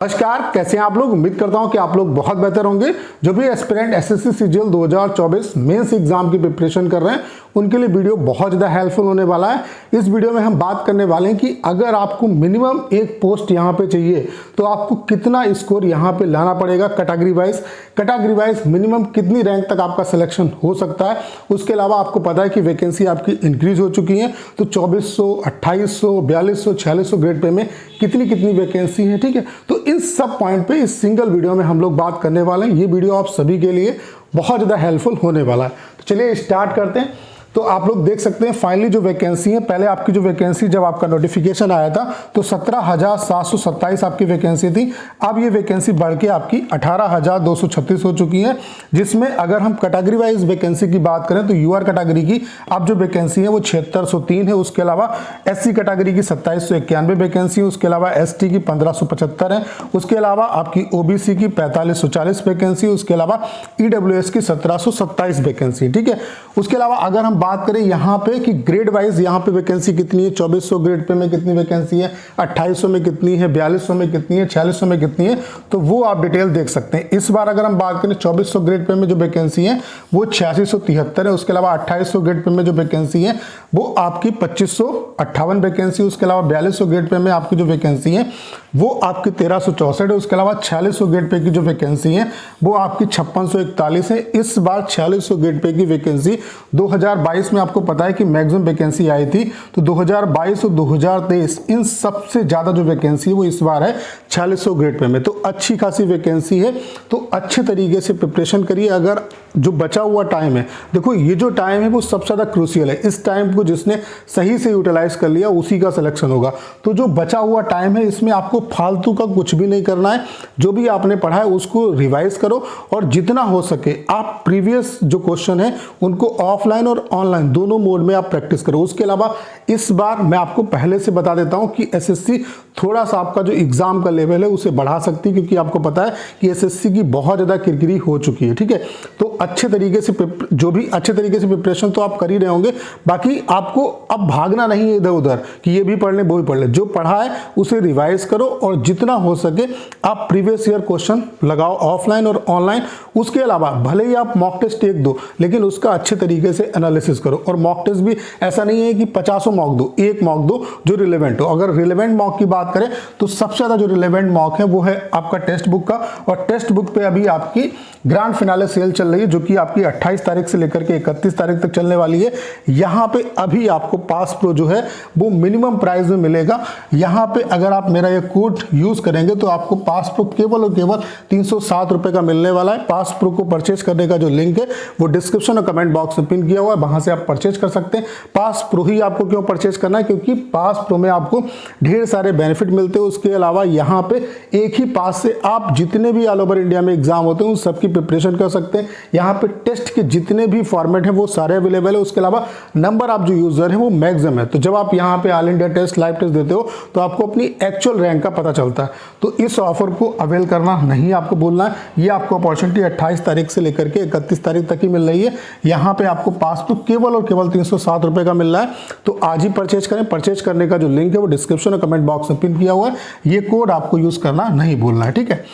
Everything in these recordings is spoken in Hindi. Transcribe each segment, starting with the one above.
नमस्कार, कैसे हैं आप लोग। उम्मीद करता हूं कि आप लोग बहुत बेहतर होंगे। जो भी aspirant SSC CGL 2024 mains exam की प्रिपरेशन कर रहे हैं उनके लिए वीडियो बहुत ज़्यादा हेल्पफुल होने वाला है। इस वीडियो में हम बात करने वाले हैं कि अगर आपको मिनिमम एक पोस्ट यहाँ पे चाहिए तो आपको कितना स्कोर यहाँ पे लाना पड़ेगा कैटेगरी वाइज मिनिमम कितनी रैंक तक आपका सिलेक्शन हो सकता है। उसके अलावा आपको पता है कि वैकेंसी आपकी इंक्रीज हो चुकी है, तो 2400, 2800, 4200, 4600 ग्रेड पे में कितनी वैकेंसी है। ठीक है, तो इन सब पॉइंट पे इस सिंगल वीडियो में हम लोग बात करने वाले हैं। ये वीडियो आप सभी के लिए बहुत ज़्यादा हेल्पफुल होने वाला है। तो चलिए स्टार्ट करते हैं। तो आप लोग देख सकते हैं फाइनली जो वैकेंसी है, पहले आपकी जो वैकेंसी जब आपका नोटिफिकेशन आया था तो 17,727 आपकी वैकेंसी थी। अब ये वैकेंसी बढ़ के आपकी 18,236 हो चुकी है, जिसमें अगर हम कैटेगरी वाइज वैकेंसी की बात करें तो यूआर कैटेगरी की अब जो वैकेंसी है वो 7603 है। उसके अलावा एससी कैटेगरी की 2791 वैकेंसी है। उसके अलावा एसटी की 1575 है। उसके अलावा आपकी ओबीसी की 4540 वैकेंसी। उसके अलावा ईडब्ल्यूएस की 1727 वैकेंसी। ठीक है, उसके अलावा अगर हम बात करें यहाँ पे कि ग्रेड वाइज यहाँ पे वैकेंसी कितनी है, 2400 ग्रेड पे में कितनी वैकेंसी है, 2800 में कितनी है, 4200 में कितनी है, 4600 में कितनी है, तो वो आप डिटेल देख सकते हैं। इस बार अगर हम बात करें 2400 ग्रेड पे में जो वैकेंसी है वो 8673 है। उसके अलावा 2800 ग्रेड पे में जो वैकेंसी है वो आपकी 2558 वैकेंसी। उसके अलावा 4200 ग्रेड पे में आपकी जो वैकेंसी है वो आपकी 1364 है। उसके अलावा 4600 ग्रेड पे की जो वैकेंसी है वो आपकी 5641 है। इस बार 4600 ग्रेड पे की वैकेंसी 2022 में आपको पता है कि मैक्सिमम वैकेंसी आई थी, तो 2022 और 2023 इन सबसे ज़्यादा जो वैकेंसी है वो इस बार है 4600 ग्रेड पे में। तो अच्छी खासी वैकेंसी है, तो अच्छे तरीके से प्रिपरेशन करिए। अगर जो बचा हुआ टाइम है, देखो ये जो टाइम है वो सबसे ज़्यादा क्रूशियल है। इस टाइम को जिसने सही से यूटिलाइज कर लिया उसी का सिलेक्शन होगा। तो जो बचा हुआ टाइम है इसमें आपको फालतू का कुछ भी नहीं करना है। जो भी आपने पढ़ा है उसको रिवाइज करो और जितना हो सके आप प्रीवियस जो क्वेश्चन है उनको ऑफलाइन और ऑनलाइन दोनों मोड में आप प्रैक्टिस करो। उसके अलावा इस बार मैं आपको पहले से बता देता हूं कि एसएससी थोड़ा सा आपका जो एग्जाम का लेवल है उसे बढ़ा सकती है, क्योंकि आपको पता है कि एसएससी की बहुत ज़्यादा किरकिरी हो चुकी है। ठीक है, तो अच्छे तरीके से जो भी अच्छे तरीके से प्रिपरेशन तो आप कर ही रहे होंगे। बाकी आपको अब भागना नहीं है इधर उधर कि ये भी पढ़ लें वो भी पढ़ लें। जो पढ़ा है उसे रिवाइज करो और जितना हो सके आप प्रीवियस ईयर क्वेश्चन लगाओ ऑफलाइन और ऑनलाइन। उसके अलावा भले ही आप मॉक टेस्ट एक दो, लेकिन उसका अच्छे तरीके से एनालिसिस करो। और मॉक टेस्ट भी ऐसा नहीं है कि 50 मॉक दो, एक मॉक दो जो रिलेवेंट हो। अगर रिलेवेंट मॉक की बात करें तो सबसे ज़्यादा जो रिलेवेंट मॉक है वो है आपका टेक्स्ट बुक का। और टेक्स्ट बुक पे अभी आपकी ग्रैंड फिनाले सेल चल रही है, जो कि आपकी 28 तारीख से लेकर के 31 तारीख तक चलने वाली है। यहाँ पे अभी आपको पास प्रो जो है वो मिनिमम प्राइस में मिलेगा। यहाँ पे अगर आप मेरा ये कोड यूज करेंगे तो आपको पास प्रो केवल और केवल 307 रुपए का मिलने वाला है। पास प्रो को परचेज करने का जो लिंक है वो डिस्क्रिप्शन और कमेंट बॉक्स में पिन किया हुआ है, वहां से आप परचेज कर सकते हैं। पास प्रो ही आपको क्यों परचेज करना है, क्योंकि पास प्रो में आपको ढेर सारे बेनिफिट मिलते हैं। उसके अलावा यहाँ पे एक ही पास से आप जितने भी ऑल ओवर इंडिया में एग्जाम होते हैं उन सबकी प्रिपरेशन कर सकते हैं। यहाँ पे टेस्ट के जितने भी फॉर्मेट है वो सारे अवेलेबल है। उसके अलावा नंबर ऑफ जो यूजर है वो मैक्सिमम है। तो जब आप यहाँ पे all India test live test देते हो तो आपको अपनी एक्चुअल रैंक का पता चलता है। तो इस ऑफर को अवेल करना नहीं आपको बोलना है। ये आपको अपॉर्चुनिटी 28 तारीख से लेकर के 31 तारीख तक ही मिल रही है। यहाँ पे आपको पास तो केवल और केवल 307 रुपए का मिल रहा है। तो आज ही परचेज करें। परचेज करने का जो लिंक है वो डिस्क्रिप्शन और कमेंट बॉक्स में पिन किया हुआ है। ये कोड आपको यूज करना नहीं भूलना है। ठीक है,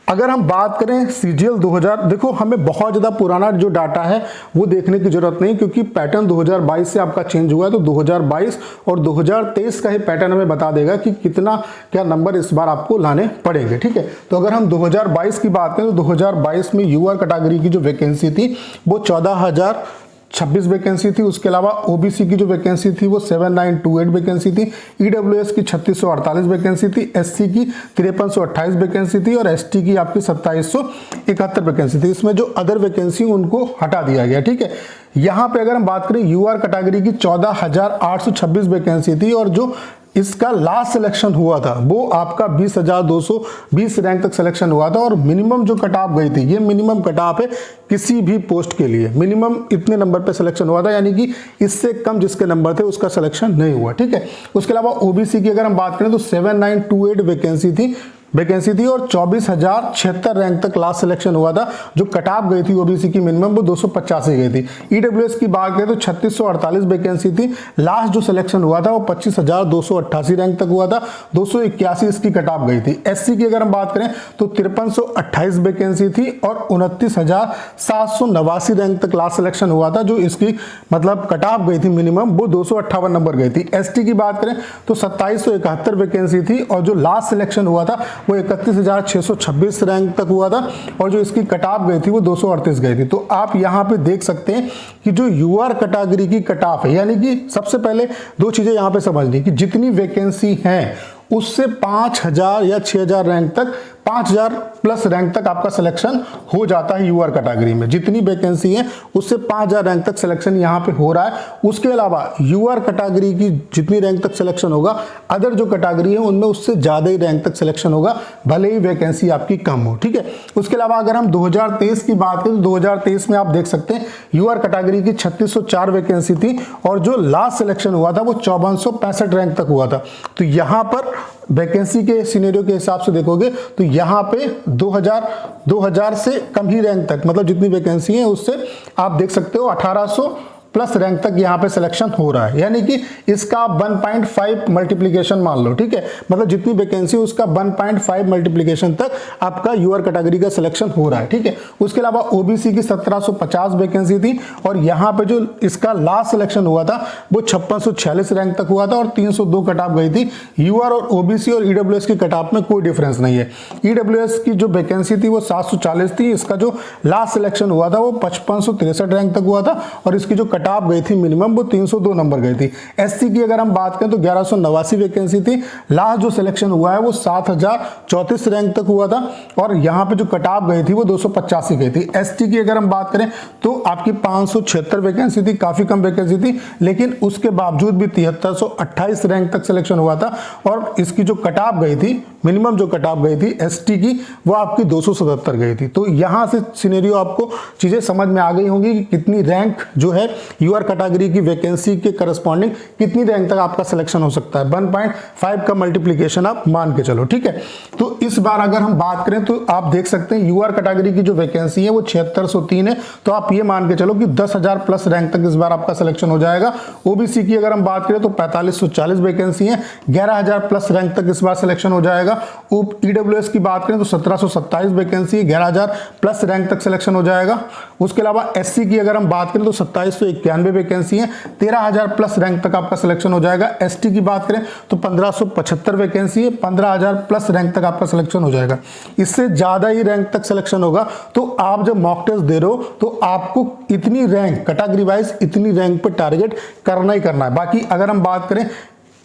अगर हम बात करें सीजीएल 2000, देखो हमें बहुत ज़्यादा पुराना जो डाटा है वो देखने की जरूरत नहीं, क्योंकि पैटर्न 2022 से आपका चेंज हुआ है। तो 2022 और 2023 का ही पैटर्न हमें बता देगा कि कितना क्या नंबर इस बार आपको लाने पड़ेंगे। ठीक है, तो अगर हम 2022 की बात करें तो 2022 में यूआर कैटेगरी की जो वैकेंसी थी वो 14,026 वैकेंसी थी। उसके अलावा ओबीसी की जो वैकेंसी थी वो 7928 वैकेंसी थी। ईडब्ल्यूएस की 3648 वैकेंसी थी। एससी की 5328 वैकेंसी थी और एसटी की आपकी 2771 वैकेंसी थी। इसमें जो अदर वैकेंसी उनको हटा दिया गया। ठीक है, यहाँ पे अगर हम बात करें यूआर कैटेगरी की 14,826 वैकेंसी थी और जो इसका लास्ट सिलेक्शन हुआ था वो आपका 20,220 रैंक तक सिलेक्शन हुआ था। और मिनिमम जो कट ऑफ गई थी, ये मिनिमम कट ऑफ है किसी भी पोस्ट के लिए। मिनिमम इतने नंबर पे सिलेक्शन हुआ था, यानी कि इससे कम जिसके नंबर थे उसका सिलेक्शन नहीं हुआ। ठीक है, उसके अलावा ओबीसी की अगर हम बात करें तो 7928 वैकेंसी थी। वैकेंसी थी और 24,076 रैंक तक लास्ट सिलेक्शन हुआ था। जो कट ऑफ गई थी ओबीसी की मिनिमम वो 285 गई थी। ईडब्ल्यूएस की बात करें तो 3648 वैकेंसी थी, लास्ट जो सिलेक्शन हुआ था वो 25,288 रैंक तक हुआ था, 281 इसकी कट ऑफ गई थी। एससी की अगर हम बात करें तो 5328 वैकेंसी थी और 29,789 रैंक तक लास्ट सिलेक्शन हुआ था। जो इसकी मतलब कट ऑफ गई थी मिनिमम वो 258 नंबर गई थी। एसटी की बात करें तो 2771 वैकेंसी थी और जो लास्ट सिलेक्शन हुआ था वो 31,626 रैंक तक हुआ था और जो इसकी कट ऑफ गई थी वो 238 गई थी। तो आप यहाँ पे देख सकते हैं कि जो यूआर कैटेगरी की कट ऑफ है, यानी कि सबसे पहले दो चीजें यहाँ पे समझनी कि जितनी वैकेंसी हैं उससे 5,000 या 6,000 रैंक तक 5,000 प्लस रैंक तक आपका सिलेक्शन हो जाता है यूआर कैटेगरी में। जितनी वैकेंसी है उससे 5,000 रैंक तक सिलेक्शन यहाँ पे हो रहा है। उसके अलावा यूआर कैटेगरी की जितनी रैंक तक सिलेक्शन होगा, अदर जो कैटेगरी है उनमें उससे ज़्यादा ही रैंक तक सिलेक्शन होगा, भले ही वैकेंसी आपकी कम हो। ठीक है, उसके अलावा अगर हम 2023 की बात करें तो 2023 में आप देख सकते हैं यूआर कैटेगरी की 3604 वैकेंसी थी और जो लास्ट सिलेक्शन हुआ था वो 5465 रैंक तक हुआ था। तो यहाँ पर वैकेंसी के सिनेरियो के हिसाब से देखोगे तो यहाँ पे 2000 से कम ही रैंक तक, मतलब जितनी वैकेंसी है उससे आप देख सकते हो 1800 प्लस रैंक तक यहाँ पे सिलेक्शन हो रहा है, यानी कि इसका 1.5 मल्टीप्लिकेशन मान लो। ठीक है, मतलब जितनी वैकेंसी उसका 1.5 मल्टीप्लिकेशन तक आपका यूआर कैटेगरी का सिलेक्शन हो रहा है। ठीक है, उसके अलावा ओबीसी की 1750 वैकेंसी थी और यहाँ पे जो इसका लास्ट सिलेक्शन हुआ था वो 5646 रैंक तक हुआ था और 302 कट ऑफ गई थी। यूआर और ओबीसी और ईडब्ल्यूएस की कट ऑफ में कोई डिफरेंस नहीं है। ईडब्ल्यूएस की जो वैकेंसी थी वो 740 थी, इसका जो लास्ट सिलेक्शन हुआ था वो 5563 रैंक तक हुआ था और इसकी जो कट ऑफ गई थी मिनिमम वो 302 नंबर गई थी। एससी की अगर हम बात करें तो 1189 वैकेंसी थी, लास्ट जो सिलेक्शन हुआ है वो 7034 रैंक तक हुआ था और यहाँ पे जो कट ऑफ गई थी वो 285 गई थी। एसटी की अगर हम बात करें तो आपकी 576 वैकेंसी थी, काफी कम वैकेंसी थी, लेकिन उसके बावजूद भी 7328 रैंक तक सिलेक्शन हुआ था और इसकी जो कट ऑफ गई थी, मिनिमम जो कट ऑफ गई थी एसटी की, वो आपकी 277 गई थी। तो यहाँ से सिनेरियो आपको चीजें समझ में आ गई होंगी कि कितनी रैंक जो है यूआर कैटेगरी की वैकेंसी के करस्पॉन्डिंग कितनी रैंक तक आपका सिलेक्शन हो सकता है। 1.5 का मल्टीप्लिकेशन आप मान के चलो। ठीक है, तो इस बार अगर हम बात करें तो आप देख सकते हैं यूआर कैटेगरी की जो वैकेंसी है वो 7603 है, तो आप ये मान के चलो कि 10,000 प्लस रैंक तक इस बार आपका सिलेक्शन हो जाएगा। ओबीसी की अगर हम बात करें तो 4540 वैकेंसी है, 11,000 प्लस रैंक तक इस बार सिलेक्शन हो जाएगा। ईडब्ल्यूएस की बात करें तो 1727 वैकेंसी है, 11,000 प्लस रैंक तक सिलेक्शन हो जाएगा। उसके अलावा एससी की अगर हम बात करें तो 2791 वैकेंसी है, 13,000 प्लस रैंक तक आपका सिलेक्शन हो जाएगा। एसटी की बात करें तो 1575 वैकेंसी है, 15,000 प्लस रैंक तक आपका सिलेक्शन हो जाएगा। इससे ज्यादा ही रैंक तक सिलेक्शन होगा तो आप जब मॉक टेस्ट दे रहे हो तो आपको इतनी रैंक कैटेगरी वाइज इतनी रैंक पर टारगेट करना ही करना है। बाकी अगर हम बात करें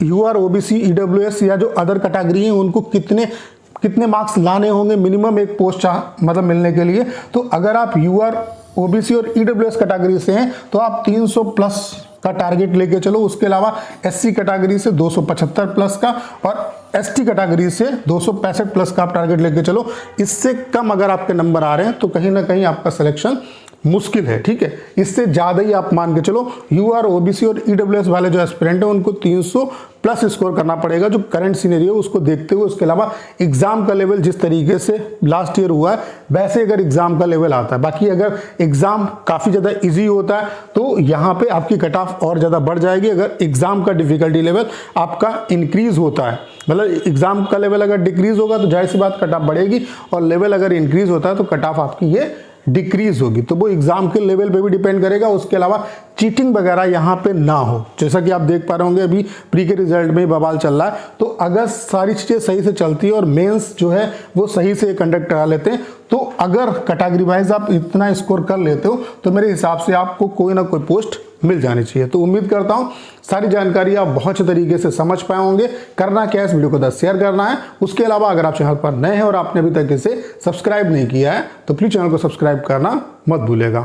यूआर, ओबीसी, ईडब्ल्यूएस या जो अदर कैटेगरी है उनको कितने मार्क्स लाने होंगे मिनिमम एक पोस्ट मतलब मिलने के लिए, तो अगर आप यूआर, ओबीसी और ईडब्ल्यूएस कैटेगरी से हैं तो आप 300 प्लस का टारगेट लेके चलो। उसके अलावा एससी कैटेगरी से 275 प्लस का और एसटी कैटेगरी से 265 प्लस का आप टारगेट लेके चलो। इससे कम अगर आपके नंबर आ रहे हैं तो कहीं ना कहीं आपका सिलेक्शन मुश्किल है। ठीक है, इससे ज्यादा ही आप मान के चलो यूआर, ओबीसी और ईडब्ल्यूएस वाले जो एस्पिरेंट है उनको 300 प्लस स्कोर करना पड़ेगा जो करंट सीनेरियो उसको देखते हुए। उसके अलावा एग्जाम का लेवल जिस तरीके से लास्ट ईयर हुआ है वैसे अगर एग्जाम का लेवल आता है, बाकी अगर एग्जाम काफी ज्यादा इजी होता है तो यहाँ पे आपकी कट ऑफ और ज्यादा बढ़ जाएगी। अगर एग्जाम का डिफिकल्टी लेवल आपका इंक्रीज होता है, मतलब एग्जाम का लेवल अगर डिक्रीज होगा तो जाहिर सी बात कट ऑफ बढ़ेगी और लेवल अगर इंक्रीज होता है तो कट ऑफ आपकी ये डिक्रीज होगी। तो वो एग्जाम के लेवल पे भी डिपेंड करेगा। उसके अलावा चीटिंग वगैरह यहाँ पे ना हो, जैसा कि आप देख पा रहे होंगे अभी प्री के रिजल्ट में बवाल चल रहा है। तो अगर सारी चीजें सही से चलती है और मेंस जो है वो सही से कंडक्ट करा लेते हैं तो अगर कैटेगरी वाइज आप इतना स्कोर कर लेते हो तो मेरे हिसाब से आपको कोई ना कोई पोस्ट मिल जानी चाहिए। तो उम्मीद करता हूं सारी जानकारी आप बहुत अच्छे तरीके से समझ पाए होंगे। करना क्या है, इस वीडियो को 10 शेयर करना है। उसके अलावा अगर आप चैनल पर नए हैं और आपने अभी तक इसे सब्सक्राइब नहीं किया है तो प्लीज चैनल को सब्सक्राइब करना मत भूलिएगा।